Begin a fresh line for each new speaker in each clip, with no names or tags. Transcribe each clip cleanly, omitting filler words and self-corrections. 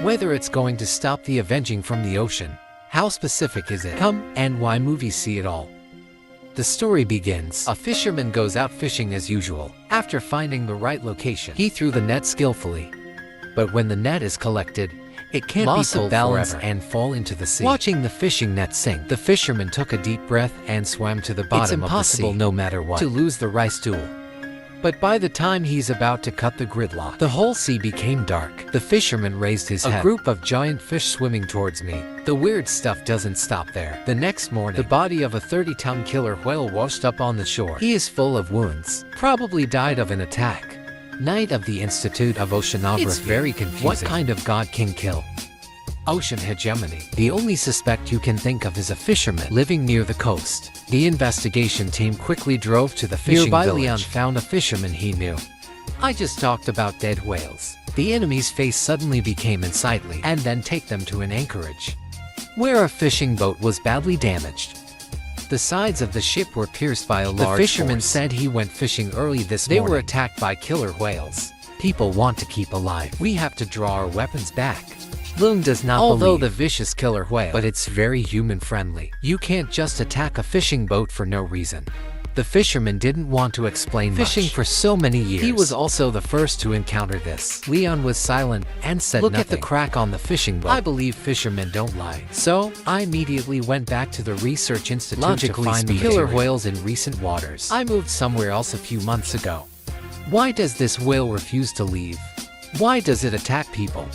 Whether it's going to stop the avenging from the ocean, how specific is it? Come, and why movies see it all. The story begins. A fisherman goes out fishing as usual. After finding the right location, he threw the net skillfully. But when the net is collected, it can't be pulled forever and fall into the sea. Watching the fishing net sink, the fisherman took a deep breath and swam to the bottom of the sea. It's impossible, no matter what, to lose the rice stool. But by the time he's about to cut the gridlock, the whole sea became dark. The fisherman raised his head. A group of giant fish swimming towards me. The weird stuff doesn't stop there. The next morning, the body of a 30-ton killer whale washed up on the shore. He is full of wounds. Probably died of an attack. Knight of the Institute of Oceanography. It's very confusing. What kind of god can kill? Ocean hegemony. The only suspect you can think of is a fisherman living near the coast. The investigation team quickly drove to the fishing village. Nearby, Leon found a fisherman he knew. I just talked about dead whales. The enemy's face suddenly became unsightly, and then take them to an anchorage, where a fishing boat was badly damaged. The sides of the ship were pierced by a large force. The fisherman said he went fishing early this morning. They were attacked by killer whales. People want to keep alive. We have to draw our weapons back. Loon does not believe the vicious killer whale, but it's very human-friendly. You can't just attack a fishing boat for no reason. The fisherman didn't want to explain fishing for so many years. He was also the first to encounter this. Leon was silent and said nothing. Look at the crack on the fishing boat. I believe fishermen don't lie. So, I immediately went back to the research institute to find killer whales in recent waters. I moved somewhere else a few months ago. Why does this whale refuse to leave? Why does it attack people?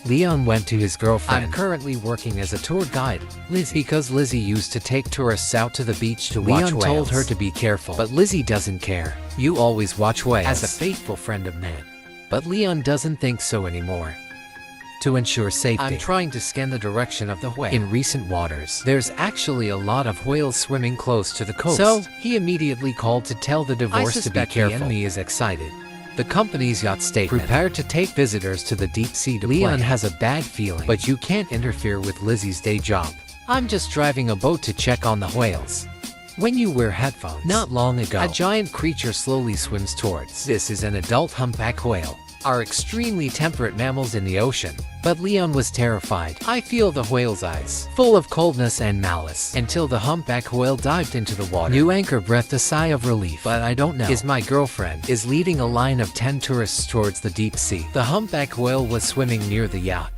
Leon went to his girlfriend. I'm currently working as a tour guide, Lizzie, because Lizzie used to take tourists out to the beach to watch whales. Leon told her to be careful, but Lizzie doesn't care. You always watch whales, as a faithful friend of man. But Leon doesn't think so anymore. To ensure safety, I'm trying to scan the direction of the whale. In recent waters, there's actually a lot of whales swimming close to the coast. So, he immediately called to tell the divorce to be careful. The enemy is excited. The company's yacht statement: prepared to take visitors to the deep sea to Leon play. Has a bad feeling, but you can't interfere with Lizzie's day job. I'm just driving a boat to check on the whales. When you wear headphones. Not long ago, a giant creature slowly swims towards. This is an adult humpback whale. Are extremely temperate mammals in the ocean. But Leon was terrified. I feel the whale's eyes, full of coldness and malice, until the humpback whale dived into the water. New anchor breathed a sigh of relief. But I don't know. Is my girlfriend is leading a line of 10 tourists towards the deep sea. The humpback whale was swimming near the yacht.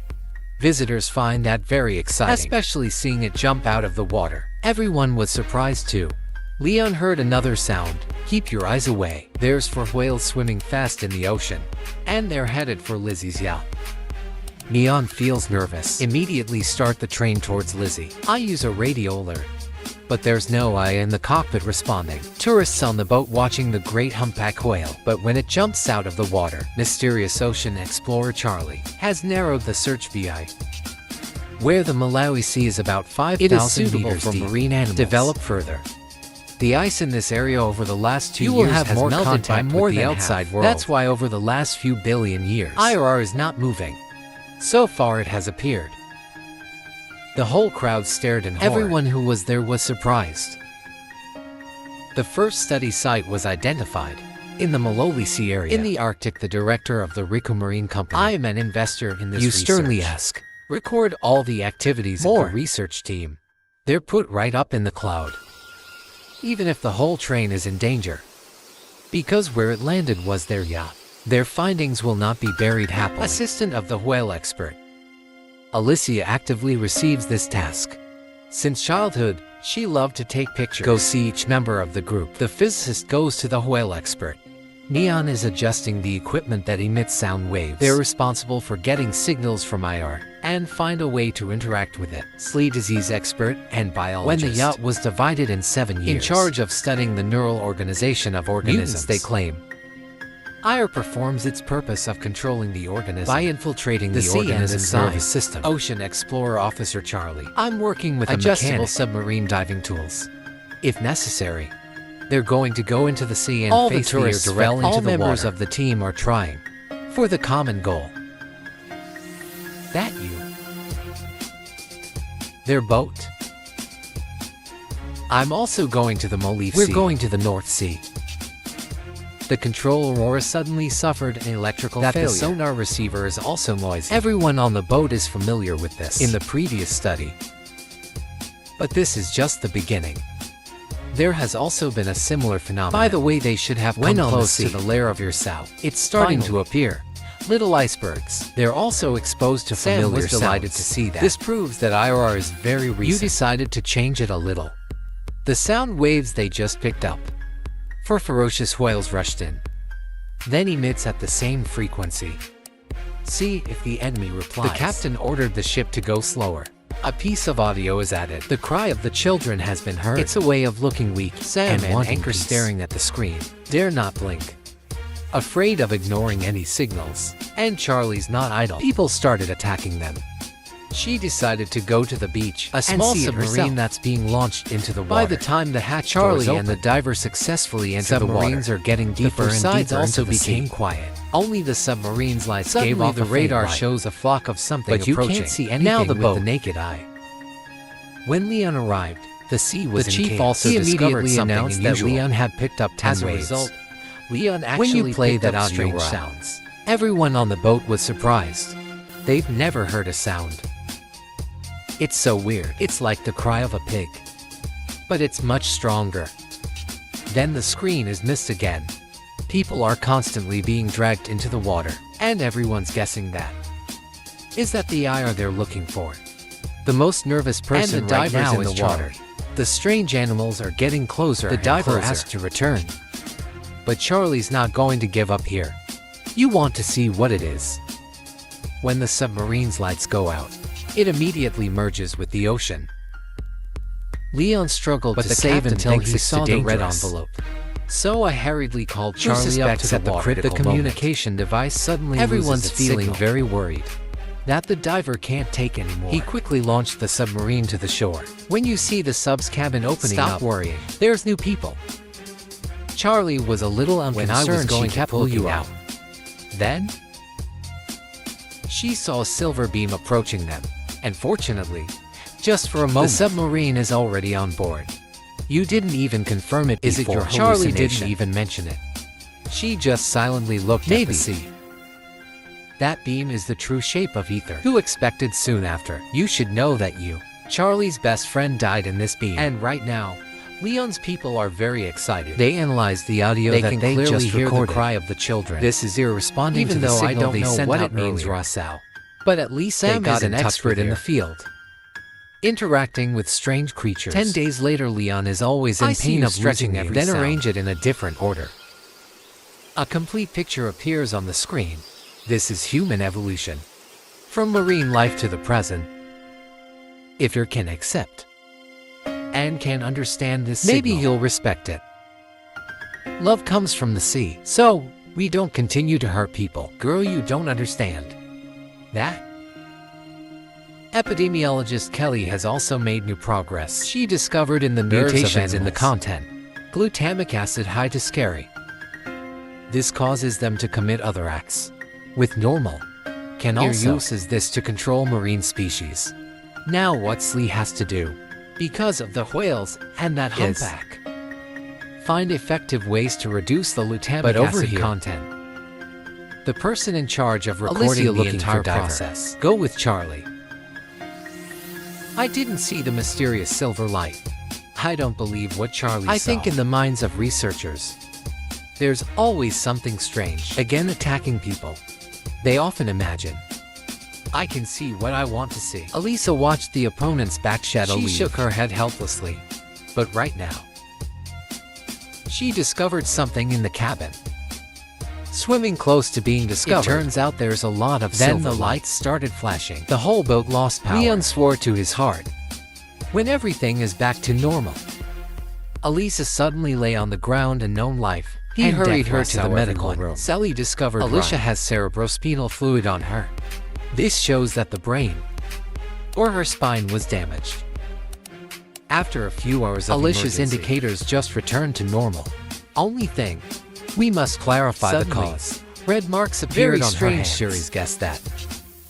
Visitors find that very exciting, especially seeing it jump out of the water. Everyone was surprised too. Leon heard another sound. Keep your eyes away. There's 4 whales swimming fast in the ocean, and they're headed for Lizzie's yacht. Leon feels nervous. Immediately start the train towards Lizzie. I use a radio alert, but there's no eye in the cockpit responding. Tourists on the boat watching the great humpback whale, but when it jumps out of the water, mysterious ocean explorer Charlie has narrowed the search VI. Where the Malawi Sea is about 5,000 meters for marine animals. Develop further. The ice in this area over the last 2 years has more melted by more than the outside world. That's why over the last few billion years, IRR is not moving. So far it has appeared. The whole crowd stared in horror. Everyone who was there was surprised. The first study site was identified in the Malawi Sea area. In the Arctic, the director of the Rico Marine Company. I am an investor in this research. You sternly ask. Record all the activities of the research team. They're put right up in the cloud. Even if the whole train is in danger. Because where it landed was their yacht. Their findings will not be buried happily. Assistant of the whale expert. Alicia actively receives this task. Since childhood, she loved to take pictures. Go see each member of the group. The physicist goes to the whale expert. Neon is adjusting the equipment that emits sound waves. They're responsible for getting signals from IR and find a way to interact with it. Slee disease expert and biologist. When the yacht was divided in 7 years. In charge of studying the neural organization of organisms, they claim. IR performs its purpose of controlling the organism by infiltrating the organism's nervous system. Ocean Explorer Officer Charlie. I'm working with adjustable submarine diving tools. If necessary, they're going to go into the sea and all face the tourists directly into the water. All members of the team are trying for the common goal. That you. Their boat. I'm also going to the Maldives Sea. We're going to the North Sea. The control aurora suddenly suffered an electrical failure. The sonar receiver is also noisy. Everyone on the boat is familiar with this in the previous study. But this is just the beginning. There has also been a similar phenomenon. By the way, they should have come close to the lair of your sow. It's starting to appear. Little icebergs. They're also exposed to familiar sounds. Sam was delighted to see that. This proves that IRR is very recent. You decided to change it a little. The sound waves they just picked up. Four ferocious whales rushed in. Then emits at the same frequency. See if the enemy replies. The captain ordered the ship to go slower. A piece of audio is added. The cry of the children has been heard. It's a way of looking weak. Sam and Anchor staring at the screen. Dare not blink. Afraid of ignoring any signals. And Charlie's not idle. People started attacking them. She decided to go to the beach. A small submarine that's being launched into the water. By the time the hatch Charlie and the diver successfully entered the water, submarines are getting deeper and deeper also became quiet. Only the submarine's lights gave off. The radar shows a flock of something approaching. But you can't see anything with the naked eye. When Leon arrived, the sea was in chaos. The chief also immediately announced that Leon had picked up 10 waves. As a result, Leon actually picked up strange sounds. Everyone on the boat was surprised. They've never heard a sound. It's so weird. It's like the cry of a pig. But it's much stronger. Then the screen is missed again. People are constantly being dragged into the water, and everyone's guessing that. Is that the IR they're looking for? The most nervous person and the right now in the water. The strange animals are getting closer. The diver asks to return. But Charlie's not going to give up here. You want to see what it is. When the submarine's lights go out, it immediately merges with the ocean. Leon struggled to save until he saw the red envelope. So I hurriedly called Charlie up to the water. The communication device suddenly everyone's feeling very worried that the diver can't take anymore. He quickly launched the submarine to the shore. When you see the sub's cabin opening up, stop worrying. There's new people. Charlie was a little unconcerned. When I was going to pull you out. Then she saw a silver beam approaching them, and fortunately, just for a moment, the submarine is already on board. You didn't even confirm it before. Is it your hallucination? Charlie didn't even mention it. She just silently looked at the sea. That beam is the true shape of ether. Who expected soon after? You should know that you, Charlie's best friend, died in this beam. And right now, Leon's people are very excited. They analyze the audio that they clearly just hear the cry of the children. This is responding even to the signal I don't know what it means, Rossau. But at least Sam got an expert in the field, interacting with strange creatures. 10 days later, Leon is always in pain of stretching every then sound. Arrange it in a different order. A complete picture appears on the screen. This is human evolution. From marine life to the present. If you can accept and can understand this maybe you'll respect it. Love comes from the sea, so we don't continue to hurt people. Girl, you don't understand that. Epidemiologist Kelly has also made new progress. She discovered in the mutations in the content, glutamic acid high to scary. This causes them to commit other acts. With normal, can also uses this to control marine species. Now what's Lee has to do? Because of the whales and that humpback. Find effective ways to reduce the glutamic acid content. The person in charge of recording the entire process. Go with Charlie. I didn't see the mysterious silver light. I don't believe what Charlie saw. I think in the minds of researchers, there's always something strange. Again, attacking people. They often imagine, I can see what I want to see. Elisa watched the opponent's back shadow leave. She shook her head helplessly. But right now, she discovered something in the cabin. Swimming close to being discovered. It turns out there's a lot of silver. Then the lights started flashing. The whole boat lost power. Leon swore to his heart. When everything is back to normal, Elisa suddenly lay on the ground in known life. He hurried her to the medical room. Sally discovered Alicia has cerebrospinal fluid on her. This shows that the brain or her spine was damaged. After a few hours of Alicia's indicators just returned to normal. Only thing, we must clarify the cause. Red marks appeared on her hands. Very strange, Sherry's guessed that.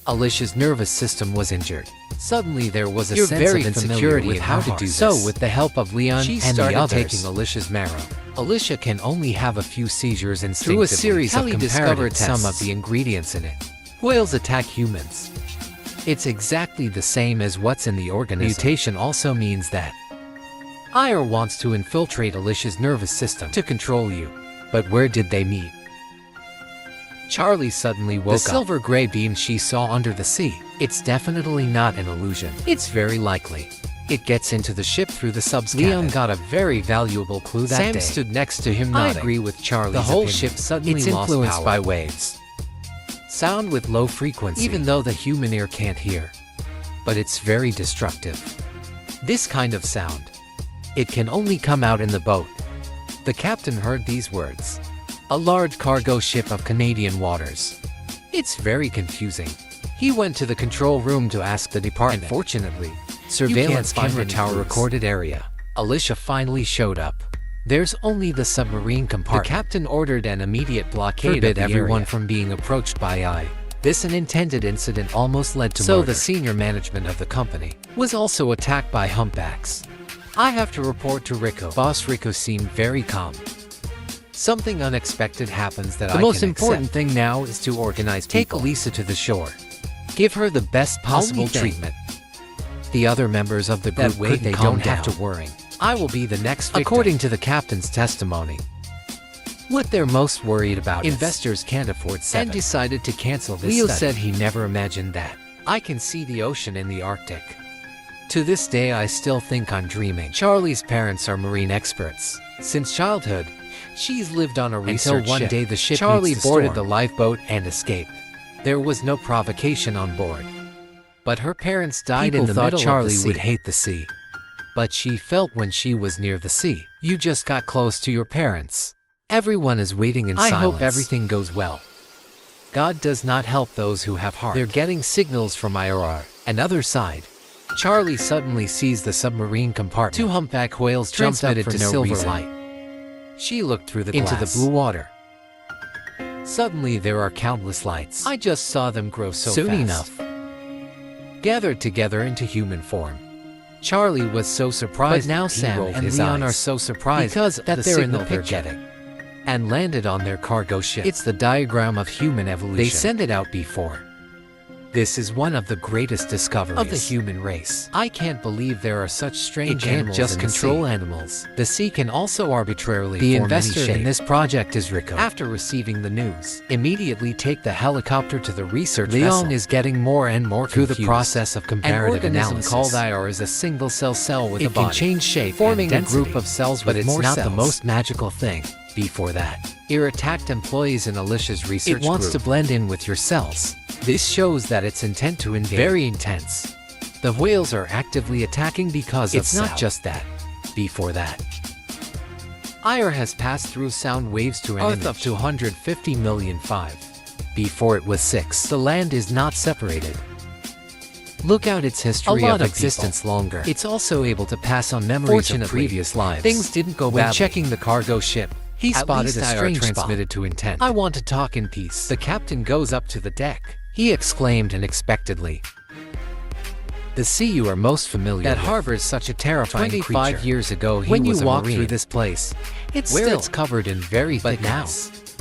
Alicia's nervous system was injured. Suddenly there was a
You're
sense
very
of
familiar
insecurity
with
in
how
her
to
heart.
do
So
this.
with the help of Leon
She
and the
started
others,
taking
Alicia's marrow. Alicia can only have a few seizures instinctively. Through a series
Kelly
of
discovered
comparative some
tests.
of the ingredients in it. Whales attack humans. It's exactly the same as what's in the organism. Mutation also means that Ire wants to infiltrate Alicia's nervous system to control you. But where did they meet? Charlie suddenly woke up. The silver gray beam she saw under the sea. It's definitely not an illusion. It's very likely. It gets into the ship through the subs cabin. Leon got a very valuable clue that day. Sam stood next to him nodding. I agree with Charlie's The whole opinion. Ship suddenly
It's
lost
influenced
power.
by
waves. Sound with low frequency. Even though the human ear can't hear. But it's very destructive. This kind of sound. It can only come out in the boat. The captain heard these words. A large cargo ship of Canadian waters. It's very confusing. He went to the control room to ask the department. Unfortunately, surveillance camera tower recorded area. Alicia finally showed up. There's only the submarine compartment. The captain ordered an immediate blockade forbid everyone from being approached by I. This unintended incident almost led to murder. So the senior management of the company was also attacked by humpbacks. I have to report to Rico. Boss Rico seemed very calm. Something unexpected happens that I can accept. The most important thing now is to organize people. Take Elisa to the shore. Give her the best possible treatment. The other members of the group they don't have to worry. I will be the next victim. According to the captain's testimony, what they're most worried about investors can't afford 7 and decided to cancel this Leo study. Said he never imagined that. I can see the ocean in the Arctic. To this day I still think I'm dreaming. Charlie's parents are marine experts. Since childhood, she's lived on a research until one day the ship Charlie boarded the lifeboat and escaped. There was no provocation on board. But her parents died in the middle of the sea. Charlie would hate the sea. But she felt when she was near the sea. You just got close to your parents. Everyone is waiting in silence. I hope everything goes well. God does not help those who have heart. They're getting signals from IRR. Another side. Charlie suddenly sees the submarine compartment. 2 humpback whales jumped up for no reason. Light. She looked through the glass. Into the blue water. Suddenly there are countless lights. I just saw them grow so soon enough. Gathered together into human form. Charlie was so surprised. But now Sam and Leon are so surprised because that they're in the picture and landed on their cargo ship. It's the diagram of human evolution. They sent it out before. This is one of the greatest discoveries of the human race. I can't believe there are such strange animals. It can't just control animals. The sea can also arbitrarily form any shape. The investor in this project is Rico. After receiving the news, immediately take the helicopter to the research vessel. Leon is getting more and more confused. Through the process of comparative analysis. Called IR is a single cell with a body. It can change shape, forming a group of cells with more cells. But it's not the most magical thing. Before that, IR attacked employees in Alicia's research group. It wants to blend in with your cells. This shows that its intent to invade. Very intense. The whales are actively attacking because it's not just that. Before that, IR has passed through sound waves to an of 250 million 5. Before it was 6. The land is not separated. Look out its history of existence longer. It's also able to pass on memories of previous lives. Things didn't go badly. When checking the cargo ship, he spotted a strange transmitted to intent. I want to talk in peace. The captain goes up to the deck. He exclaimed unexpectedly. The sea you are most familiar with. That harbors such a terrifying 25 creature. Years ago he when was you walk through this place, it's covered in very thick ice.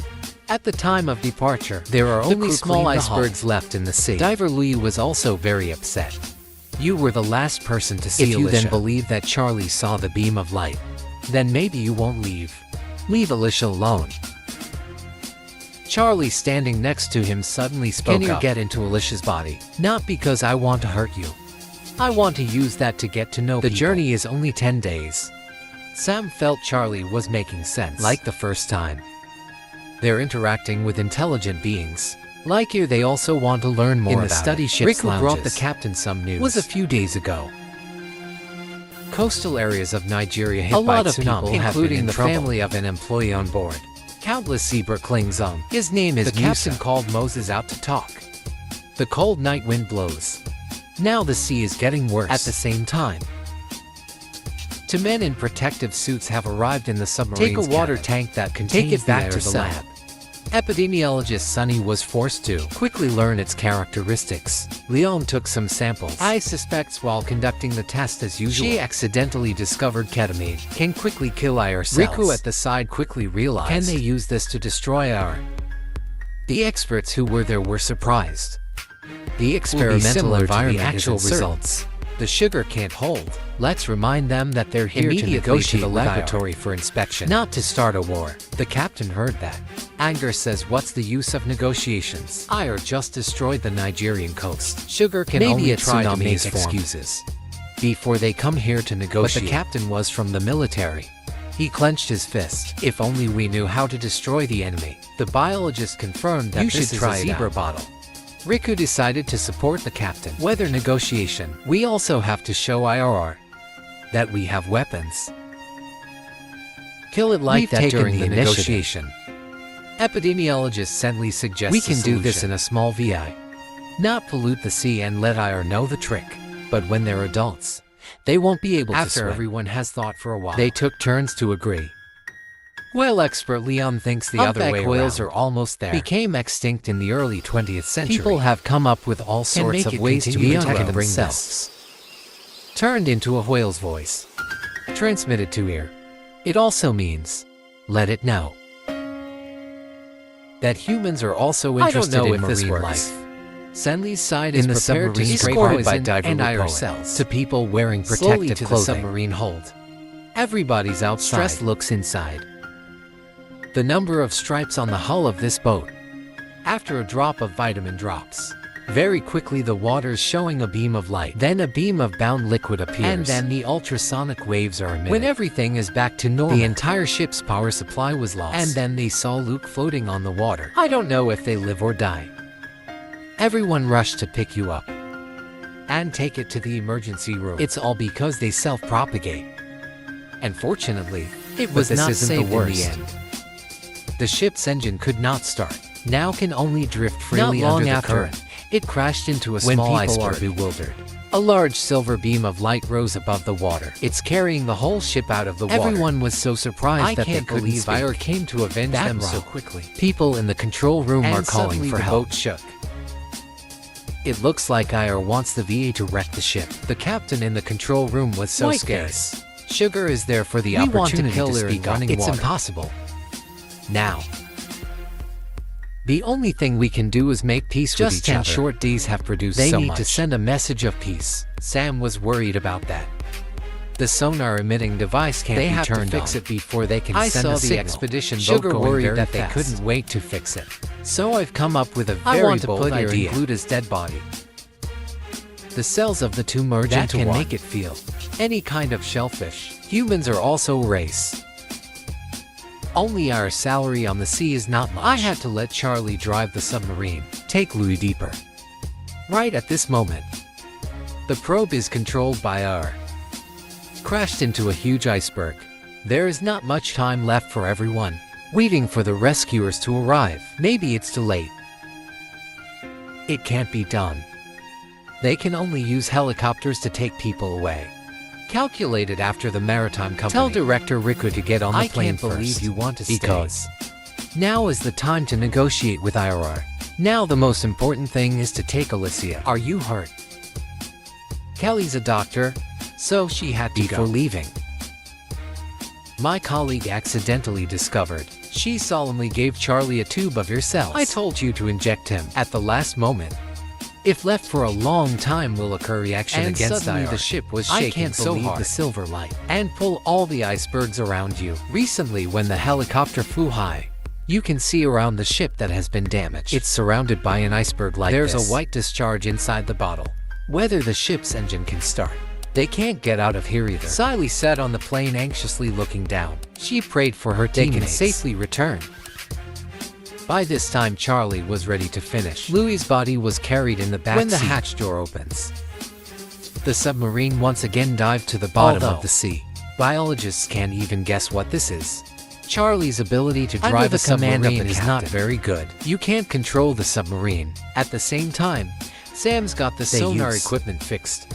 At the time of departure, there are only small icebergs left in the sea. Diver Lee was also very upset. You were the last person to see Alicia. If you then believe that Charlie saw the beam of light, then maybe you won't leave. Leave Alicia alone. Charlie, standing next to him, suddenly spoke up. Can you get into Alicia's body? Not because I want to hurt you. I want to use that to get to know people. The journey is only 10 days. Sam felt Charlie was making sense. Like the first time. They're interacting with intelligent beings. Like you, they also want to learn more about it. In the study ship's lounges, brought the captain some news. Was a few days ago. Coastal areas of Nigeria hit by tsunami, including the family of an employee on board. Countless zebra clings on. His name is Musa. The captain called Moses out to talk. The cold night wind blows. Now the sea is getting worse. At the same time, 2 men in protective suits have arrived in the submarine's cabin. Take a water tank that contains the lab. Epidemiologist Sunny was forced to quickly learn its characteristics. Leon took some samples. I suspects while conducting the test as usual, she accidentally discovered ketamine can quickly kill IR cells. Riku at the side quickly realized, can they use this to destroy IR? The experts who were there were surprised. The experimental environment to the actual results. The sugar can't hold. Let's remind them that they're here to negotiate the laboratory for inspection, not to start a war. The captain heard that. Anger says, what's the use of negotiations? IR just destroyed the Nigerian coast. Sugar can only try to make excuses before they come here to negotiate. But the captain was from the military. He clenched his fist. If only we knew how to destroy the enemy. The biologist confirmed that this is a zebra bottle. Riku decided to support the captain. Weather negotiation. We also have to show IRR that we have weapons. Kill it like that during the negotiation. Epidemiologist Senli suggests we can do this in a small VI. Not pollute the sea and let IR know the trick. But when they're adults, they won't be able to swim. After everyone has thought for a while, they took turns to agree. Well, expert Leon thinks the other way whales are almost there. Became extinct in the early 20th century. People have come up with all sorts of ways to protect themselves. Turned into a whale's voice. Transmitted to ear. It also means, let it know that humans are also interested in marine life. Senli's side is prepared to spray poison and IR cells to people wearing protective clothing. The submarine hold. Everybody's outside. Stressed looks inside. The number of stripes on the hull of this boat. After a drop of vitamin drops. Very quickly the water's showing a beam of light. Then a beam of bound liquid appears. And then the ultrasonic waves are emitted. When everything is back to normal, the entire ship's power supply was lost. And then they saw Luke floating on the water. I don't know if they live or die. Everyone rushed to pick you up and take it to the emergency room. It's all because they self-propagate. And fortunately, it was not saved in the end. The ship's engine could not start. Now can only drift freely under the current. It crashed into a small iceberg. When people are bewildered, a large silver beam of light rose above the water. It's carrying the whole ship out of the water. Everyone was so surprised that they couldn't speak. IR came to avenge them so quickly. People in the control room are calling for help. The boat shook. It looks like IR wants the VA to wreck the ship. The captain in the control room was so scared. Sugar is there for the opportunity to speak up. It's impossible. Now, the only thing we can do is make peace with each other. Just 10 short days have produced so much. They need to send a message of peace. Sam was worried about that. The sonar emitting device can't be turned on. They have to fix it before they can send a signal. I saw the expedition boat going very fast. They couldn't wait to fix it. So I've come up with a very bold idea. Glued dead body. The cells of the two merge into one. That can make it feel any kind of shellfish. Humans are also a race. Only our salary on the sea is not much. I had to let Charlie drive the submarine, take Louis deeper. Right at this moment, the probe is controlled by our crashed into a huge iceberg. There is not much time left for everyone, waiting for the rescuers to arrive. Maybe it's too late. It can't be done. They can only use helicopters to take people away. Calculated after the maritime company. Tell Director Riku to get on the plane first. I can't believe you want to stay. Because now is the time to negotiate with IRR. Now the most important thing is to take Alicia. Are you hurt? Kelly's a doctor, so she had to go. Before leaving, my colleague accidentally discovered. She solemnly gave Charlie a tube of your cells. I told you to inject him at the last moment. If left for a long time will occur reaction and against suddenly the ship was shaking so hard the silver light and pull all the icebergs around you. Recently when the helicopter flew high, you can see around the ship that has been damaged. It's surrounded by an iceberg like this. There's a white discharge inside the bottle. Whether the ship's engine can start. They can't get out of here either. Siley sat on the plane anxiously looking down. She prayed for her teammates. They can safely return. By this time Charlie was ready to finish. Louis's body was carried in the back when the hatch door opens. The submarine once again dived to the bottom of the sea. Biologists can't even guess what this is. Charlie's ability to drive a submarine is not very good. You can't control the submarine. At the same time, Sam's got the sonar equipment fixed.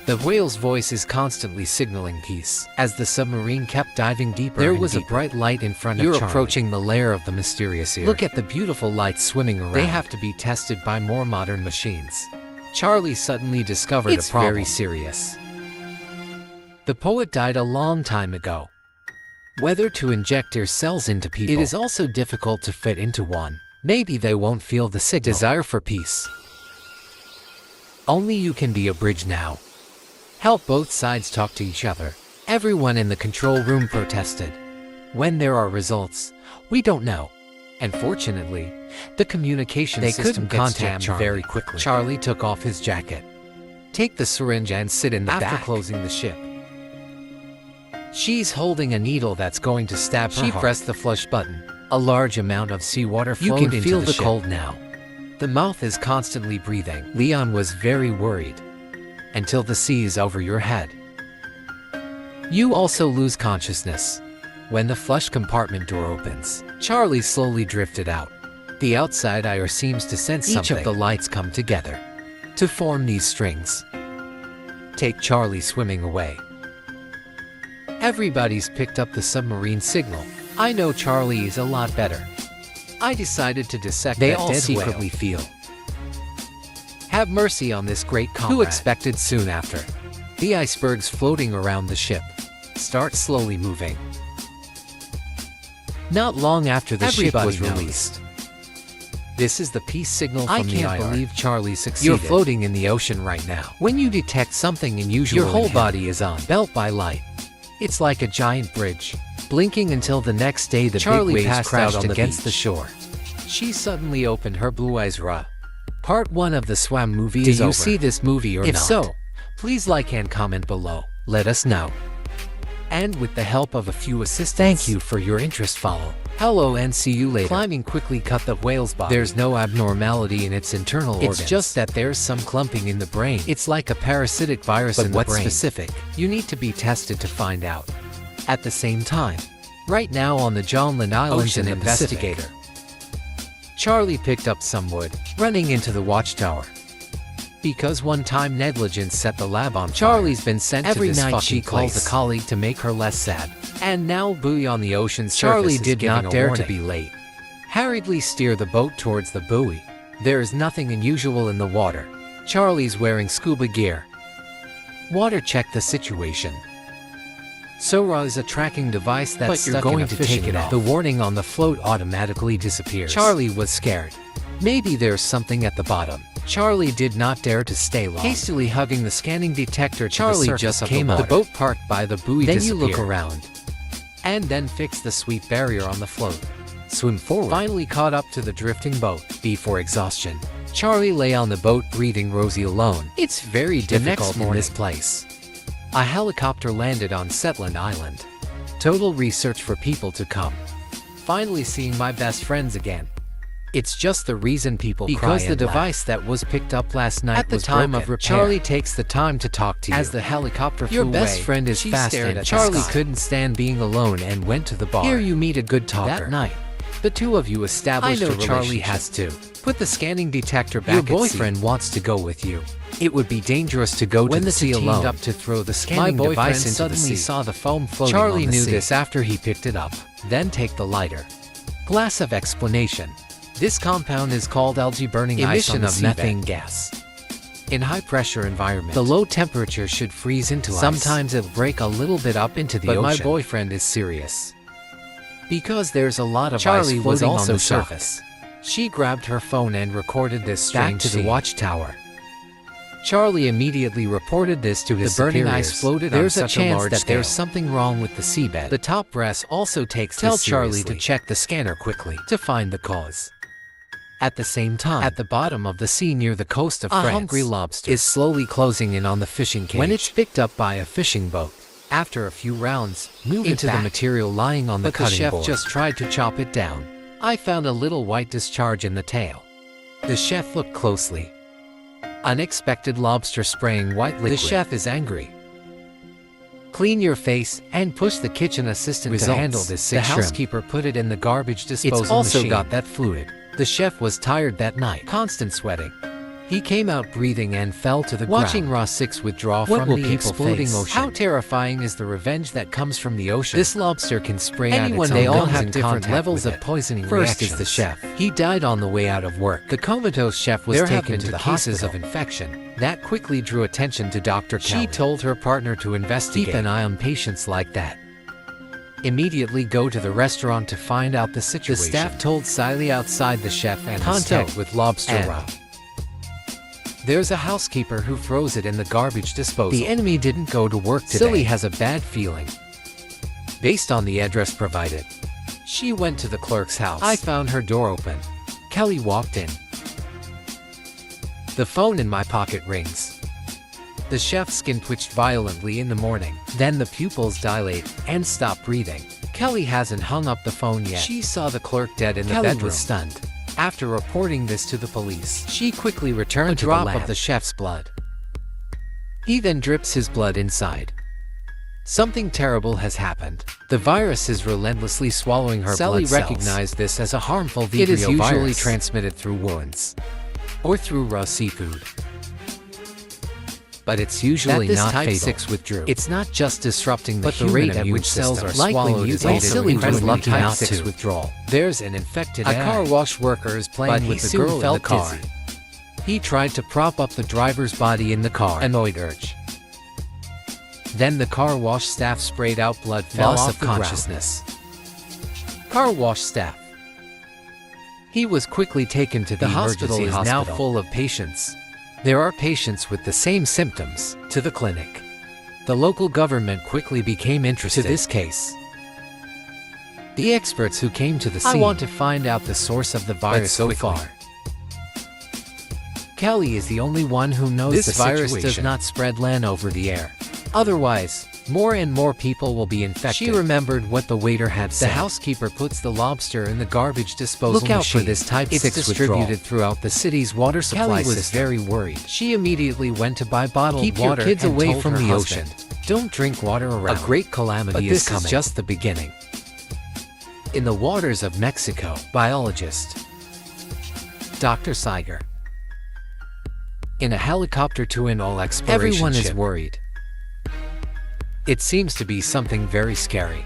The whale's voice is constantly signaling peace. As the submarine kept diving deeper, there was a bright light in front of Charlie. You're approaching the lair of the mysterious ear. Look at the beautiful lights swimming around. They have to be tested by more modern machines. Charlie suddenly discovered a problem. Very serious. The poet died a long time ago. Whether to inject ear cells into people, it is also difficult to fit into one. Maybe they won't feel the signal. Desire for peace. Only you can be a bridge now. Help both sides talk to each other. Everyone in the control room protested. When there are results, we don't know. And fortunately, the communication system gets jammed very quickly. Charlie took off his jacket. Take the syringe and sit in the back. After closing the ship, she's holding a needle that's going to stab her heart. She pressed the flush button. A large amount of seawater flowed into the ship. You can feel the cold now. The mouth is constantly breathing. Leon was very worried. Until the sea is over your head. You also lose consciousness. When the flush compartment door opens, Charlie slowly drifted out. The outside ear seems to sense something. Each of the lights come together to form these strings. Take Charlie swimming away. Everybody's picked up the submarine signal. I know Charlie is a lot better. I decided to dissect that dead whale. They all secretly feel. Have mercy on this great comrade. Who expected soon after. The icebergs floating around the ship start slowly moving. Not long after the ship was released. This is the peace signal from the IR. I can't believe Charlie succeeded. You're floating in the ocean right now. When you detect something unusual, your whole body is on belt by light. It's like a giant bridge, blinking until the next day the big waves crashed against the shore. She suddenly opened her blue eyes. Part 1 of the Swam movie is over. Do you see this movie or not? If so, please like and comment below. Let us know. And with the help of a few assistants, thank you for your interest. Follow. Hello and see you later. Climbing quickly cut the whale's body. There's no abnormality in its internal organs. It's just that there's some clumping in the brain. It's like a parasitic virus in the brain. But what's specific? You need to be tested to find out. At the same time, right now on the Jonglin Islands, an investigator, Charlie picked up some wood, running into the watchtower. Because one-time negligence set the lab on fire. Charlie's been sent every to this night. She calls a colleague to make her less sad. And now buoy on the ocean surface. Charlie did not dare to be late. Hurriedly steer the boat towards the buoy. There is nothing unusual in the water. Charlie's wearing scuba gear. Water check the situation. Sora is a tracking device that's stuck in a fishing net. The warning on the float automatically disappears. Charlie was scared. Maybe there's something at the bottom. Charlie did not dare to stay long. Hastily hugging the scanning detector, Charlie just came up. The boat parked by the buoy disappeared. Then you look around. And then fix the sweep barrier on the float. Swim forward. Finally caught up to the drifting boat. Before exhaustion, Charlie lay on the boat breathing rosy alone. It's very difficult in this place. A helicopter landed on Setland Island. Total research for people to come. Finally seeing my best friends again. It's just the reason people cry because the device that was picked up last night at the time of repair. Charlie takes the time to talk to you. As the helicopter flew away, your best friend is fast and Charlie couldn't stand being alone and went to the bar. Here you meet a good talker. That night, the two of you established a relationship. I know Charlie has to. Put the scanning detector back at sea. Your boyfriend wants to go with you. It would be dangerous to go to the sea alone. Up to throw the scanning device into the sea. Saw the foam floating on the sea. Charlie knew this after he picked it up. Then take the lighter. Glass of explanation. This compound is called algae burning ice on the seabed. Methane gas. In high-pressure environment, the low temperature should freeze into ice. Sometimes it'll break a little bit up into the ocean. But my boyfriend is serious. Because there's a lot of ice floating on the surface. She grabbed her phone and recorded this strange scene to the watchtower. Charlie immediately reported this to his superiors. The burning ice floated on such a large scale. There's a chance that there's something wrong with the seabed. The top brass also takes this seriously. Tell Charlie to check the scanner quickly to find the cause. At the same time, at the bottom of the sea near the coast of France, a hungry lobster is slowly closing in on the fishing cage. When it's picked up by a fishing boat, after a few rounds, move into the material lying on the cutting board. But the chef just tried to chop it down. I found a little white discharge in the tail. The chef looked closely. Unexpected lobster spraying white liquid. The chef is angry. Clean your face and push the kitchen assistant to handle this sick shrimp. The housekeeper put it in the garbage disposal machine. It's also got that fluid. The chef was tired that night, constant sweating. He came out breathing and fell to the ground. Watching Ra 6 withdraw from the exploding ocean. How terrifying is the revenge that comes from the ocean? This lobster can spray out its own. They all have different levels of poisoning reactions. First is the chef. He died on the way out of work. The comatose chef was taken to the cases of infection. That quickly drew attention to Dr. Kelly. She told her partner to investigate. Keep an eye on patients like that. Immediately go to the restaurant to find out the situation. The staff told Siley outside the chef and contact with lobster raw. There's a housekeeper who throws it in the garbage disposal. The enemy didn't go to work today. Silly has a bad feeling. Based on the address provided, she went to the clerk's house. I found her door open. Kelly walked in. The phone in my pocket rings. The chef's skin twitched violently in the morning. Then the pupils dilate and stop breathing. Kelly hasn't hung up the phone yet. She saw the clerk dead in the bedroom. Kelly was stunned. After reporting this to the police, she quickly returned to the lab. A drop of the chef's blood. He then drips his blood inside. Something terrible has happened. The virus is relentlessly swallowing her blood cells. Sally recognized this as a harmful Vibrio virus. It is usually transmitted through wounds or through raw seafood. But it's usually not fatal. Type 6 withdrew. It's not just disrupting the human immune cells are swallowed. It's incredibly type 6 withdrawal. There's an infected A car wash worker is playing with the girl in the car. He tried to prop up the driver's body in the car. Annoyed urge. Then the car wash staff sprayed out blood, fell off consciousness. Car wash staff. He was quickly taken to the hospital. Is now full of patients. There are patients with the same symptoms. To the clinic. The local government quickly became interested in this case. The experts who came to the scene. I want to find out the source of the virus so far. Kelly is the only one who knows this virus does not spread land over the air. Otherwise, more and more people will be infected. She remembered what the waiter had said. The housekeeper puts the lobster in the garbage disposal machine. Look out for this type 6 distributed throughout the city's water supply system. Kelly was very worried. She immediately went to buy bottled water. Keep your kids away from the ocean. Don't drink water around. A great calamity is coming. But this is just the beginning. In the waters of Mexico, biologist Dr. Siger. In a helicopter to an all exploration Everyone ship. Is worried. It seems to be something very scary.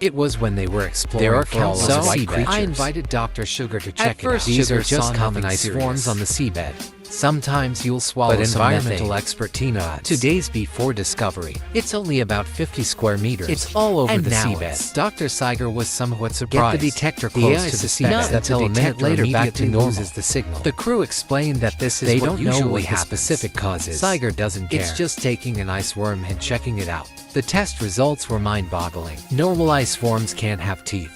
It was when they were exploring. There are countless white creatures. I invited Dr. Sugar to check it out. These are just common ice forms on the seabed. Sometimes you'll swallow some environmental expert Tina. 2 days before discovery. It's only about 50 square meters. It's all over the seabed. Dr. Siger was somewhat surprised. Get the detector close to the seabed until a minute later back to normal. Loses the signal. The crew explained that this is what usually happens. The specific causes. Siger doesn't care. It's just taking an ice worm and checking it out. The test results were mind-boggling. Normal ice forms can't have teeth.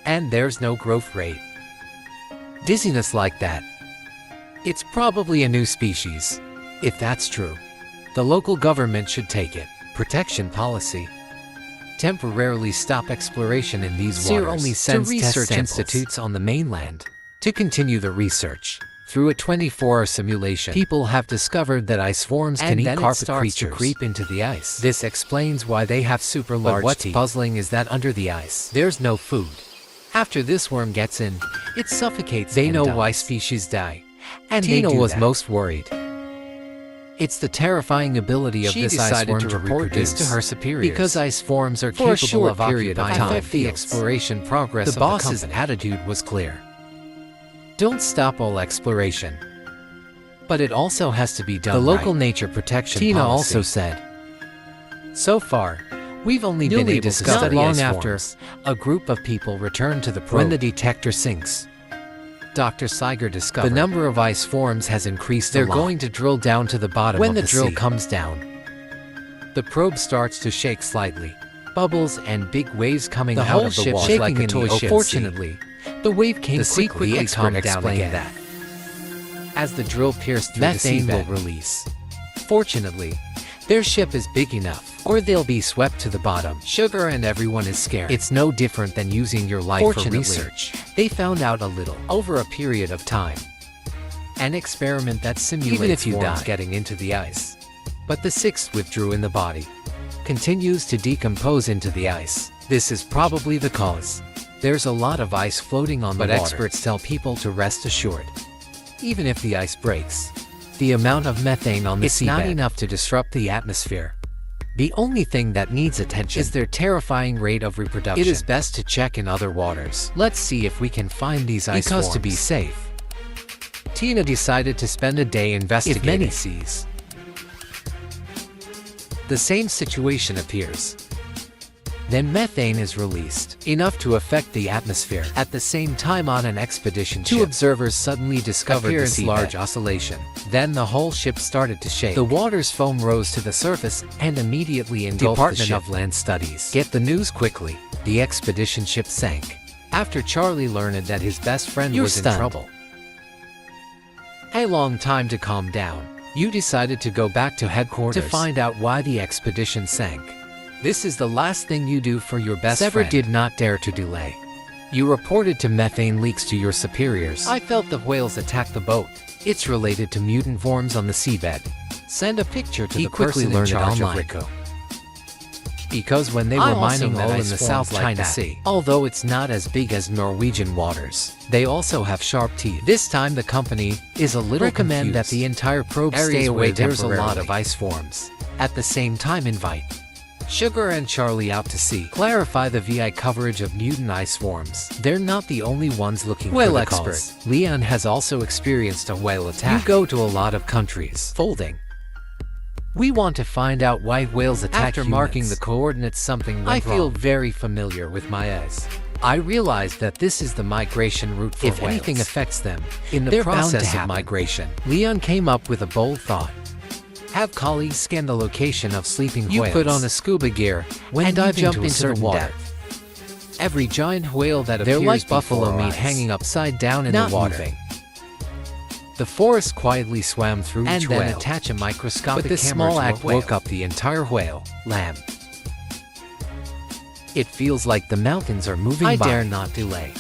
And there's no growth rate. Dizziness like that. It's probably a new species. If that's true, the local government should take it. Protection policy. Temporarily stop exploration in these waters. Only sends to research institutes on the mainland to continue the research. Through a 24-hour simulation, people have discovered that ice forms can eat carpet creatures to creep into the ice. This explains why they have super large teeth. What's puzzling is that under the ice, there's no food. After this worm gets in, it suffocates. They know why species die. And Tina was most worried. It's the terrifying ability of this ice worm to report this to her superiors. Because ice forms are capable of occupying the exploration progress of the boss's attitude was clear. Don't stop all exploration. But it also has to be done. The local nature protection Tina policy. Also said. So far, we've only been able to study long after a group of people returned to the probe when the detector sinks. Dr. Siger discovered the number of ice forms has increased a lot. They're going to drill down to the bottom of the sea. When the drill comes down, the probe starts to shake slightly. Bubbles and big waves coming out of the wall like a toy ship. Fortunately, the wave came quickly. The expert explained that. As the drill pierced through the seabed, will release. Fortunately, their ship is big enough, or they'll be swept to the bottom. Sugar and everyone is scared. It's no different than using your life for research. They found out a little over a period of time. An experiment that simulates worms getting into the ice. But the sixth withdrew in the body. Continues to decompose into the ice. This is probably the cause. There's a lot of ice floating on the water. But experts tell people to rest assured. Even if the ice breaks, the amount of methane on the seabed is not enough to disrupt the atmosphere. The only thing that needs attention is their terrifying rate of reproduction. It is best to check in other waters. Let's see if we can find these ice forms. Because to be safe, Tina decided to spend a day investigating many seas. The same situation appears. Then methane is released, enough to affect the atmosphere. At the same time on an expedition ship, two observers suddenly discovered this large oscillation. Then the whole ship started to shake. The water's foam rose to the surface and immediately engulfed the ship. Department of Land Studies. Get the news quickly. The expedition ship sank. After Charlie learned that his best friend was in trouble. A long time to calm down. You decided to go back to headquarters to find out why the expedition sank. This is the last thing you do for your best friend. Sever did not dare to delay. You reported to methane leaks to your superiors. I felt the whales attack the boat. It's related to mutant forms on the seabed. Send a picture to the person in charge of Rico. Because when they were mining all in the South China Sea, although it's not as big as Norwegian waters, they also have sharp teeth. This time the company is a little confused. That the entire probe stay away temporarily. There's a lot of ice forms. At the same time invite Sugar and Charlie out to sea. Clarify the VI coverage of mutant ice forms. They're not the only ones looking for the calls. Leon has also experienced a whale attack. You go to a lot of countries. Folding. We want to find out why whales attack After humans. Marking the coordinates something went wrong. I feel very familiar with my eyes. I realized that this is the migration route for whales. If anything affects them, in the process of migration, Leon came up with a bold thought. Have colleagues scan the location of sleeping whales. You put on a scuba gear and dive into the water. Every giant whale that appears they're like buffalo meat hanging upside down in the water. Moving. The forest quietly swam through each whale. And then attach a microscopic camera. But this small act woke up the entire whale. Lamb. It feels like the mountains are moving by. I dare not delay.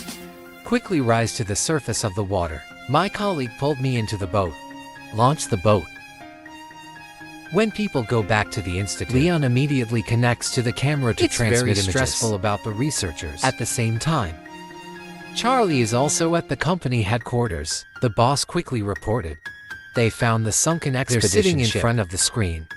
Quickly rise to the surface of the water. My colleague pulled me into the boat. Launch the boat. When people go back to the institute, Leon immediately connects to the camera to transmit images. It's very stressful about the researchers. At the same time, Charlie is also at the company headquarters. The boss quickly reported. They found the sunken expedition ship. They're sitting in front of the screen.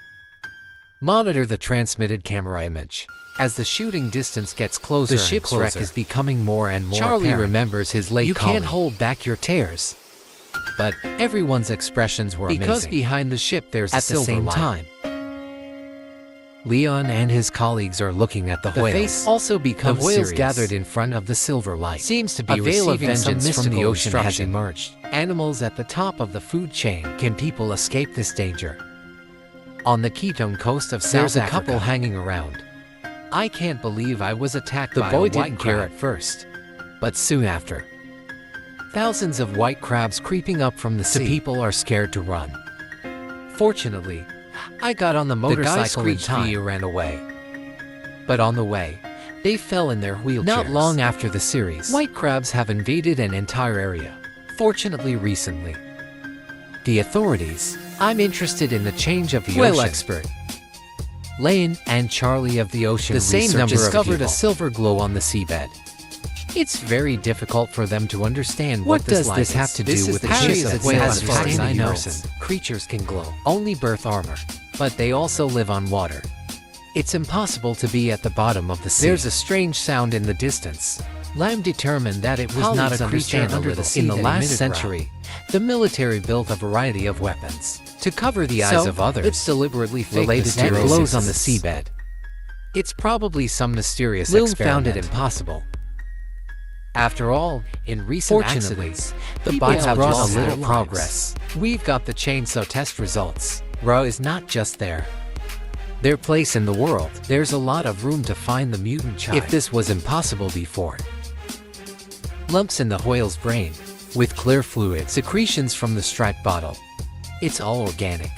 Monitor the transmitted camera image. As the shooting distance gets closer, the ship's wreck is becoming more and more Charlie apparent. Remembers his late colleague. You can't hold back your tears. But everyone's expressions were amazing. Because behind the ship there's a silver line. At the same time, Leon and his colleagues are looking at the whales. The face also becomes serious. The whales gathered in front of the silver light. Seems to be a veil of vengeance from the ocean has emerged. Animals at the top of the food chain. Can people escape this danger? On the Ketone coast of South Africa, there's a couple hanging around. I can't believe I was attacked by a white crab. The boy didn't care at first, but soon after, thousands of white crabs creeping up from the sea. The people are scared to run. Fortunately, I got on the motorcycle in time. The guy ran away. But on the way, they fell in their wheelchairs. Not long after the series, white crabs have invaded an entire area. Fortunately recently. The authorities. I'm interested in the change of the whale expert. Lane and Charlie of the Ocean Research discovered a silver glow on the seabed. It's very difficult for them to understand what does this have to do with the ship of whales. As far as I know, creatures can glow. Only birth armor, but they also live on water. It's impossible to be at the bottom of the sea. There's a strange sound in the distance. Lamb determined that it was not a creature under the sea. In the last century, the military built a variety of weapons to cover the eyes of others. It's deliberately related to glows on the seabed. It's probably some mysterious experiment. found it impossible. After all, in recent accidents, the bots have brought a little progress. We've got the chainsaw test results. Ra is not just there. Their place in the world. There's a lot of room to find the mutant child. If this was impossible before. Lumps in the whale's brain, with clear fluid, secretions from the striped bottle. It's all organic.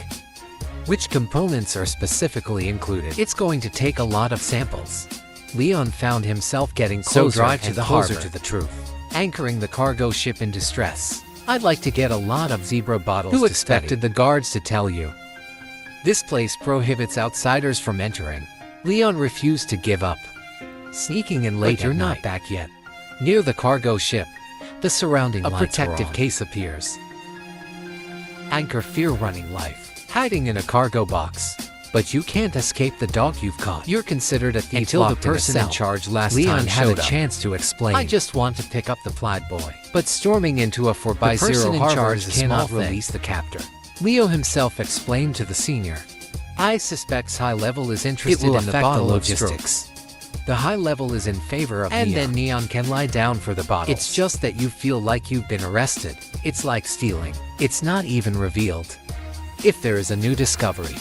Which components are specifically included? It's going to take a lot of samples. Leon found himself getting closer to the harbor, to the truth, anchoring the cargo ship in distress. I'd like to get a lot of zebra bottles. Who expected the guards to tell you? This place prohibits outsiders from entering. Leon refused to give up. Sneaking in late, you're not back yet. Near the cargo ship, the surrounding lights protective case appears. Anchor fear running life, hiding in a cargo box. But you can't escape the dog you've caught. You're considered a thief until the person in charge last time had a chance to explain. I just want to pick up the plaid boy. But storming into a 4x0 harbor cannot release the captor. Leo himself explained to the senior. I suspect High Level is interested in the bottle logistics. The High Level is in favor of and Neon. Then Neon can lie down for the bottle. It's just that you feel like you've been arrested. It's like stealing. It's not even revealed. If there is a new discovery.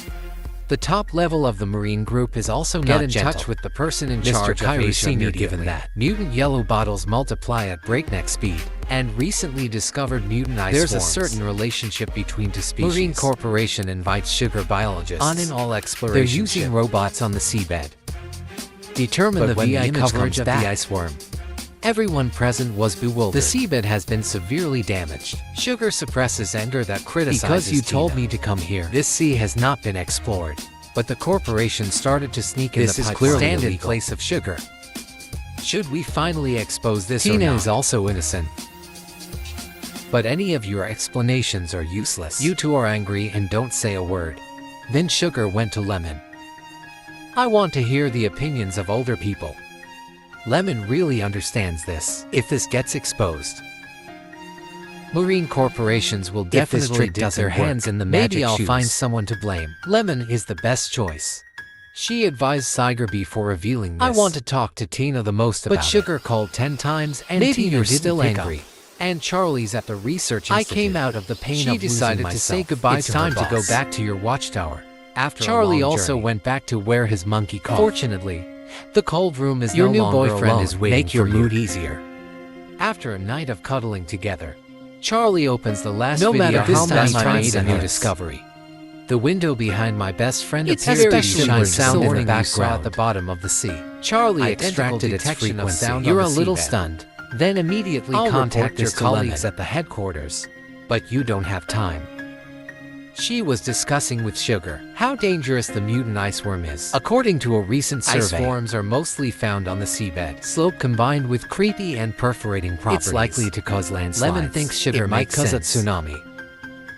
The top level of the Marine group is also not gentle. Get in touch with the person in charge of Asia Senior given that. Mutant yellow bottles multiply at breakneck speed, and recently discovered mutant ice There's swarms. A certain relationship between two species. Marine Corporation invites sugar biologists on an all exploration They're using ship. Robots on the seabed. Determine the VI coverage of the ice worm. Everyone present was bewildered. The seabed has been severely damaged. Sugar suppresses anger that criticizes Because you told me to come here. This sea has not been explored. But the corporation started to sneak in the pipeline. This is clearly stand in place of Sugar. Should we finally expose this Tina is also innocent. But any of your explanations are useless. You two are angry and don't say a word. Then Sugar went to Lemon. I want to hear the opinions of older people. Lemon really understands this. If this gets exposed, Marine corporations will definitely dip their hands in the magic shoes. Maybe I'll find someone to blame. Lemon is the best choice. She advised Siger before revealing this. I want to talk to Tina the most about it. But Sugar called 10 times and maybe Tina is still angry. And Charlie's at the research institute. I came out of the pain of decided to say goodbye to her boss. It's time to go back to your watchtower. After Charlie also went back to wear his monkey coat. Fortunately, the cold room is your new boyfriend is waiting Make your mood easier. After a night of cuddling together, Charlie opens the last video. No matter how many times I made a new discovery. The window behind my best friend appears to shine sound in the background at the bottom of the sea. Charlie extracted its frequency. You're a little stunned. Then immediately contact your colleagues at the headquarters. But you don't have time. She was discussing with Sugar how dangerous the mutant ice worm is. According to a recent survey, ice worms are mostly found on the seabed. Slope combined with creepy and perforating properties. It's likely to cause landslides. Lemon thinks Sugar might cause a tsunami.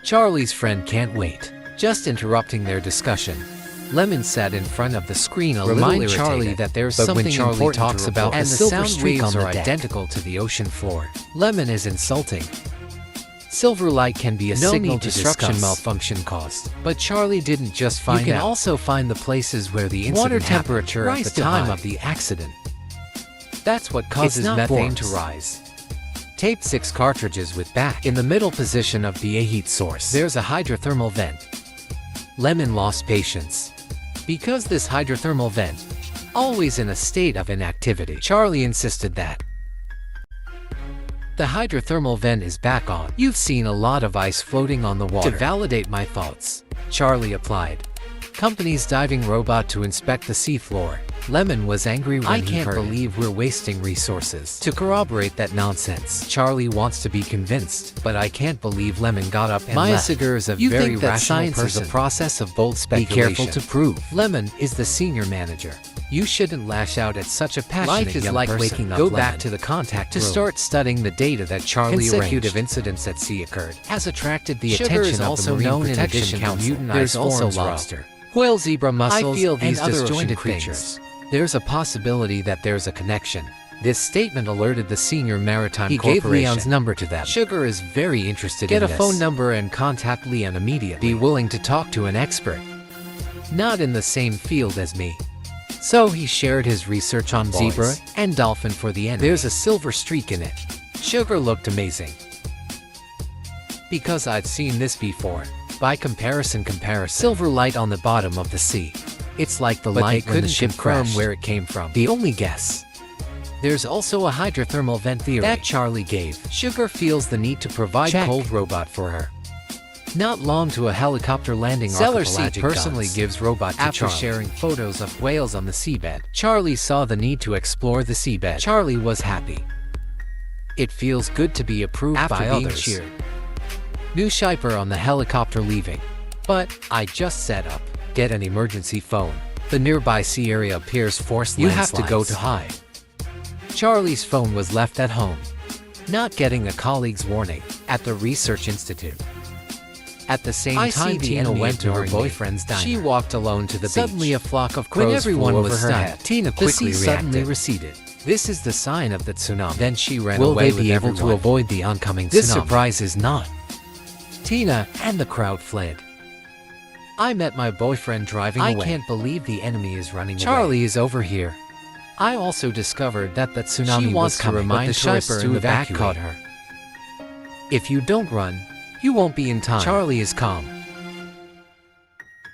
Charlie's friend can't wait. Just interrupting their discussion. Lemon sat in front of the screen a little irritated. Charlie that there's something when Charlie important talks about and the sound waves are identical to the ocean floor. Lemon is insulting. Silver light can be a signal disruption malfunction caused. But Charlie didn't just find out. You can also find the places where the incident water temperature at the time of the accident. That's what causes methane to rise. Tape 6 cartridges with back in the middle position of the heat source. There's a hydrothermal vent. Lemon lost patience. Because this hydrothermal vent, always in a state of inactivity, Charlie insisted that the hydrothermal vent is back on. You've seen a lot of ice floating on the water. To validate my thoughts, Charlie applied. Company's diving robot to inspect the seafloor. Lemon was angry when he heard I can't believe we're wasting resources. To corroborate that nonsense, Charlie wants to be convinced, but I can't believe Lemon got up and left. Siger is a very rational person. You think that science is a process of bold speculation. Be careful to prove. Lemon is the senior manager. You shouldn't lash out at such a passionate young person. Life is like waking up. Go back to the contact room to start studying the data that Charlie arranged. Consecutive incidents at sea occurred. Has attracted the attention of the Marine Protection Council. There's also lobster, whale, zebra mussels, I feel these and other disjointed creatures. There's a possibility that there's a connection. This statement alerted the senior maritime corporation. He gave Leon's number to them. Sugar is very interested in this. Get a phone number and contact Leon immediately. Be willing to talk to an expert. Not in the same field as me. So he shared his research on zebra and dolphin for the enemy. There's a silver streak in it. Sugar looked amazing. Because I'd seen this before. By comparison, silver light on the bottom of the sea. It's like the light when the ship crashed. Where it came from. The only guess. There's also a hydrothermal vent theory that Charlie gave. Sugar feels the need to provide cold robot for her. Not long to a helicopter landing archipelagic personally gives robot to After Charlie. Sharing photos of whales on the seabed, Charlie saw the need to explore the seabed. Charlie was happy. It feels good to be approved After by being others. Cheered. New Shiper on the helicopter leaving. But I just set up. Get an emergency phone. The nearby sea area appears forced landslides. You have to go to hide. Charlie's phone was left at home. Not getting a colleague's warning at the research institute. At the same
I
time,
see
Tina
Tina
went to her
ignoring me.
boyfriend's diner.
She walked alone to the beach.
Suddenly, a flock of crows
When everyone
flew
was
over her
stunned,
head.
Tina
The
quickly
sea suddenly
reacted.
receded. This is the sign of the tsunami.
Then she ran
Will
away
they
with
be able to
everyone.
avoid the oncoming tsunami?
This surprise is not.
Tina and the crowd fled. I met my boyfriend driving away. I can't believe the enemy is running away. Charlie is over here. I also discovered that the tsunami
wants
was
to
coming,
remind
but the
tourists
Shiper
to
in the back
evacuate.
caught her. If you don't run, you won't be in time. Charlie is calm.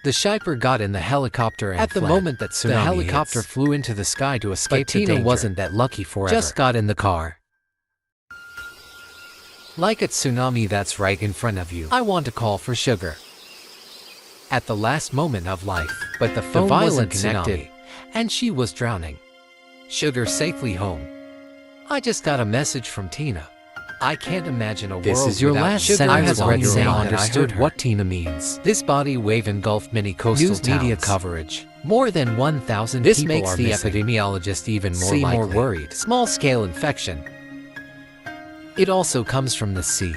The Shiper got in the helicopter and
At the
fled.
moment that
the
tsunami
helicopter
hits.
flew into the sky to escape
But Tina
the danger.
wasn't that lucky forever.
Just got in the car. Like a tsunami that's right in front of you. I want to call for Sugar. At the last moment of life, but the phone wasn't connected, and she was drowning. Sugar safely home. I just got a message from Tina. I can't imagine a
This
world
is your
without
last
Sugar.
sentence
I was
while
already
you're
saying
wrong.
that I
Understood
heard
what
Tina means. This body wave engulfed many coastal
News media
towns.
coverage.
More than 1,000
This
people
makes
are
the
missing.
epidemiologist even more
See,
likely.
more worried. Small-scale infection. It also comes from the sea.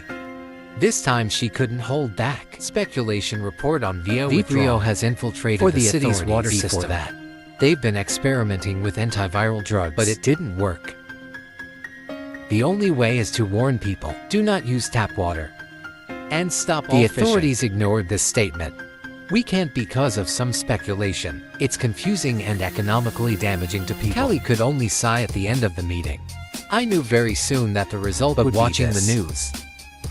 This time she couldn't hold back. Speculation report on Vibrio has infiltrated
For
the
the
city's
authorities
water
before
system.
that.
They've been experimenting with antiviral drugs, but it didn't work. The only way is to warn people, do not use tap water. And stop all
The
fishing.
authorities
ignored this statement. We can't because of some speculation. It's confusing and economically damaging to people. Kelly could only sigh at the end of the meeting. I knew very soon that the result would be
watching
this.
the news.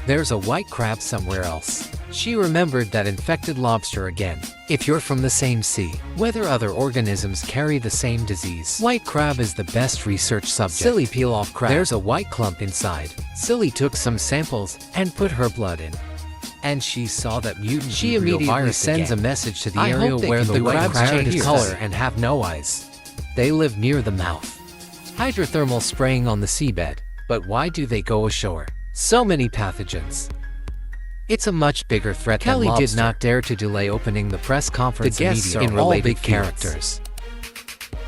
There's a white crab somewhere else. She remembered that infected lobster again. If you're from the same sea, whether other organisms carry the same disease. White crab is the best research subject. Silly peel off crab. There's a white clump inside. Silly took some samples and put her blood in. And she saw that mutant
She
Vibrio
immediately
virus
sends
again.
a message to the
I
area
hope they
where
can
the
do
white
crabs
crab
change
is
color
stuck.
and have no eyes. They live near the mouth. Hydrothermal spraying on the seabed. But why do they go ashore? So many pathogens. It's a much bigger threat than
Kelly
lobster.
did
not dare to delay opening the press conference.
The guests
immediately.
are all
related
big
characters.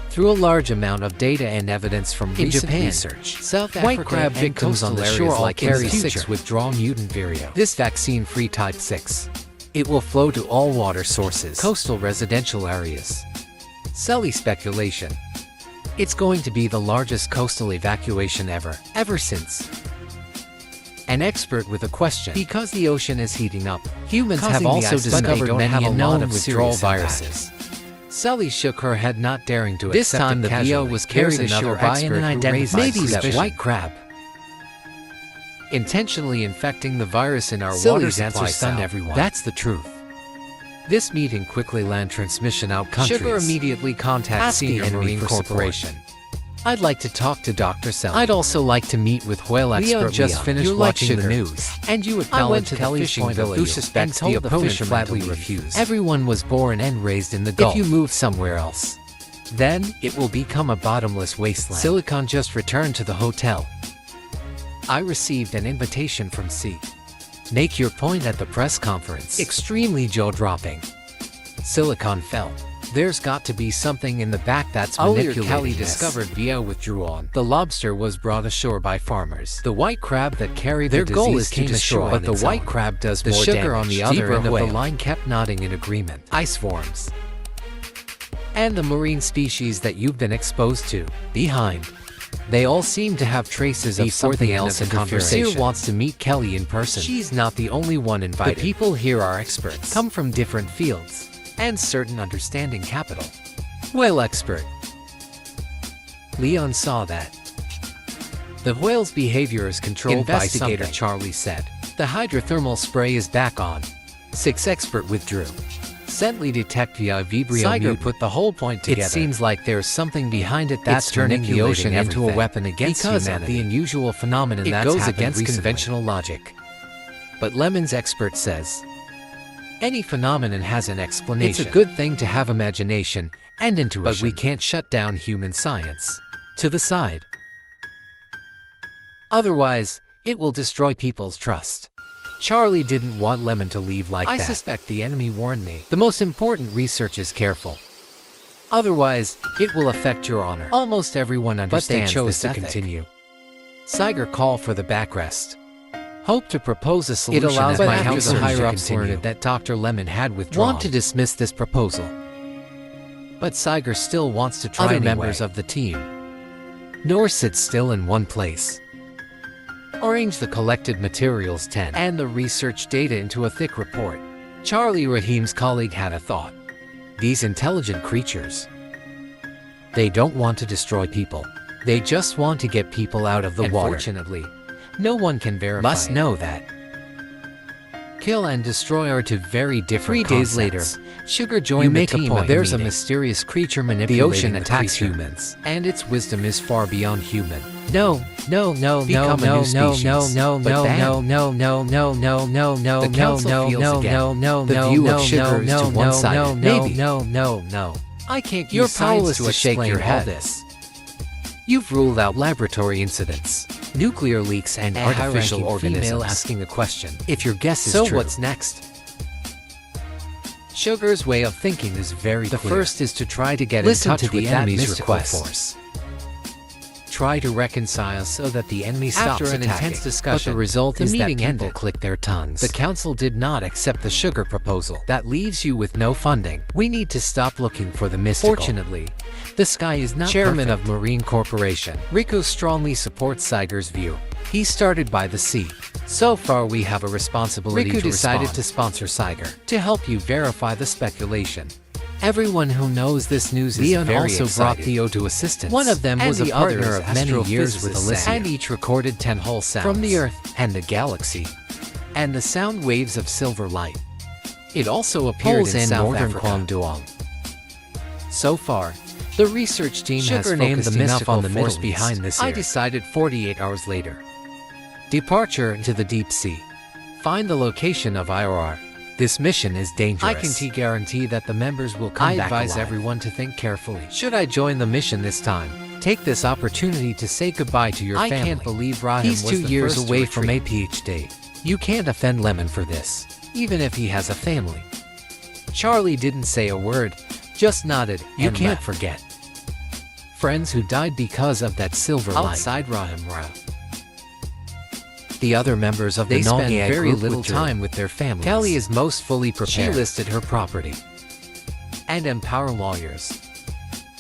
Through a large amount of data and evidence from
In
recent
Japan,
research, South
white
Africa
crab
and
victims on the
coastal
shore
areas
all
like
carry
carry 6
future.
withdraw mutant Vibrio. This vaccine-free type 6. It will flow to all water sources, coastal residential areas. Silly speculation. It's going to be the largest coastal evacuation ever since. An expert with a question. Because the ocean is heating up, humans have also discovered many unknown withdrawal viruses. Sully shook her head, not daring to
This
accept
time
it
the
casually.
VO was carried
Here's
ashore
another
by
expert
an
who
identified
raised maybe that
suspicion.
white crab. Intentionally infecting the virus in our water
Silly's
supply
answer stunned
south.
everyone.
That's the truth. This meeting quickly land transmission out countries. Sugar immediately contacts
Ask the
Senior
enemy
Marine
for
Corporation. I'd like to talk to Dr. Sell. I'd also like to meet with whale
Leo
expert
just
Leon.
finished
You're like
watching the
Sugar.
news.
And you
I went
acknowledge
to
Kelly's
fishing
point of
village
view.
who suspects
and
the
told
opponent
fishermen
flatly
to leave.
refused.
Everyone was born and raised in the Gulf. If you move somewhere else, then it will become a bottomless wasteland. Silicon just returned to the hotel. I received an invitation from C. Make your point at the press conference. Extremely jaw-dropping. Silicon fell. There's got to be something in the back that's manipulating Kelly
this.
discovered via withdrawal. The lobster was brought ashore by farmers. The white crab that carried
Their
the
goal
disease
is to
came
destroy
ashore, but the
its
white
own.
crab does
The
more
sugar
damage.
on the other
Zebra
end of the
whale.
line
kept nodding in agreement. Ice forms. And the marine species that you've been exposed to. Behind. They all seem to have traces of
Before the
something
end
else
of
in
the
conversation.
conversation.
Wants to meet Kelly in person. She's not the only one invited. The people here are experts. Come from different fields. And certain understanding capital. Whale expert. Leon saw that. The whale's behavior is controlled by
Investigator
something. Charlie said. The hydrothermal spray is back on. 6 expert withdrew. Scently detect via Vibrio
Siger
mutant.
put the whole point together.
It seems like there's something behind it that's
It's
turning the
manipulating
ocean into a
everything.
weapon against
Because of
humanity.
the
unusual phenomenon
It
that's
goes
happened
against
recently.
conventional
logic. But Lemon's expert says, any phenomenon has an explanation. It's a good thing to have imagination and intuition. But we can't shut down human science. To the side. Otherwise, it will destroy people's trust. Charlie didn't want Lemon to leave like that. I suspect the enemy warned me. The most important research is careful. Otherwise, it will affect your honor. Almost everyone understands
chose
this
to
ethic. Continue. Siger call for the backrest. Hope to propose a solution
It allows
as
my
my
counsel
the
to
higher-ups
continue.
learned that Dr. Lemon had withdrawn. Want to dismiss this proposal. But Saiger still wants to try
Other
anyway.
members
Of the team. Nor sit still in one place. Arrange the collected materials 10 and the research data into a thick report. Charlie Rahim's colleague had a thought. These intelligent creatures. They don't want to destroy people. They just want to get people out of the water. Unfortunately, no one can verify. Must know that. Kill and destroy are two very different 3 days later, Sugar joined the team. There's a mysterious creature manipulating the ocean attacks humans, and its wisdom is far beyond human. No, no, no, no, no, no, no, no, no, no, no, no, no, no, no, no,
The council
no,
feels
no,
again.
no, no,
The
no,
view
no,
of Sugar is
no,
too
no,
one-sided.
no,
Maybe.
no, no, no. I can't
You're
use science
powerless
to
to shake
explain
your
all
head.
this. You've ruled out laboratory incidents, nuclear leaks, and artificial organisms. Asking a question. If your guess is
So
true,
what's
next? Sugar's way of thinking is very clear. The first is to try to get
Listen
in touch
to the
with that
enemy's
mystical
request.
force. Try to reconcile so that the enemy stops
After an
attacking.
intense discussion,
But the result
the
is that
meeting
people
ended.
click their tongues. The council did not accept the Sugar proposal. That leaves you with no funding. We need to stop looking for the mystical. Fortunately, the sky is not Chairman
perfect.
of Marine Corporation. Rico strongly supports Saiger's view. He started by the sea. So far we have a responsibility
Riku
to decided
respond.
to sponsor Saiger to help you verify the speculation. Everyone who knows this news is
Leon
very
also
excited.
brought Theo to assistance.
One of them
and
was a
the
partner
other
of
is
many years with
astrophysicist
Alyssa,
Sam.
and each recorded 10 whole sounds
From the Earth
and the galaxy, and the sound waves of silver light. It also appeared
Holes
in
in
South
northern
Africa.
Kwangdoong.
So far, the research team has
Sugar named
focused
the
enough
mystical
on the
force
force
behind
behind
this
this. I
year.
decided 48 hours later. Departure into the deep sea. Find the location of IRR. This mission is dangerous. I can guarantee that the members will come back alive. I advise everyone to think carefully. Should I join the mission this time? Take this opportunity to say goodbye to your family. I can't believe Rahim was 2 years away from a PhD. You can't offend Lemon for this, even if he has a family. Charlie didn't say a word, just nodded. You
and
can't
left.
forget. Friends who died because of that silver light. Outside Rahim Ra. The other members of the spend
Nongye
very
group
little
withdrew.
time with their families. Kelly is most fully prepared. She listed her property and empower lawyers.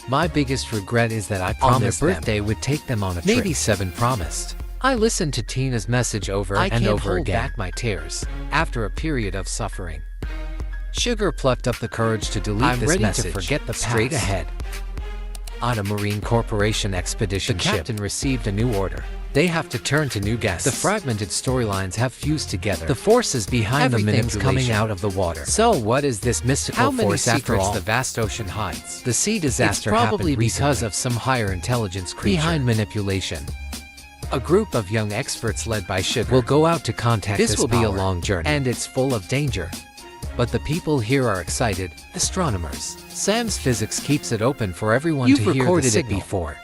My biggest regret is that I promised their birthday would take them on a trip. Maybe 7 promised. I listened to Tina's message over and over again. Back my tears after a period of suffering. Sugar plucked up the courage to delete this message. To forget the straight
past.
ahead. On a Marine Corporation expedition, the captain received a new order. They have to turn to new guests. The fragmented storylines have fused together. The forces behind the manipulation coming out of the water. So what is this mystical force after all? The vast ocean hides. The sea disaster probably because of some higher intelligence creature behind manipulation. A group of young experts led by Sugar will go out to contact this will be a long journey, and it's full of danger. But the people here are excited, astronomers. Sam's physics keeps it open for everyone to hear the
recorded it
signal. Before.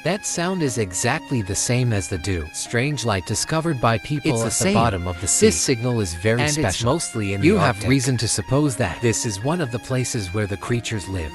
That sound is exactly the same as the dew. Strange light discovered by people at the bottom of the sea. This signal is very special. It's mostly in the Arctic. You have reason to suppose that this is one of the places where the creatures live.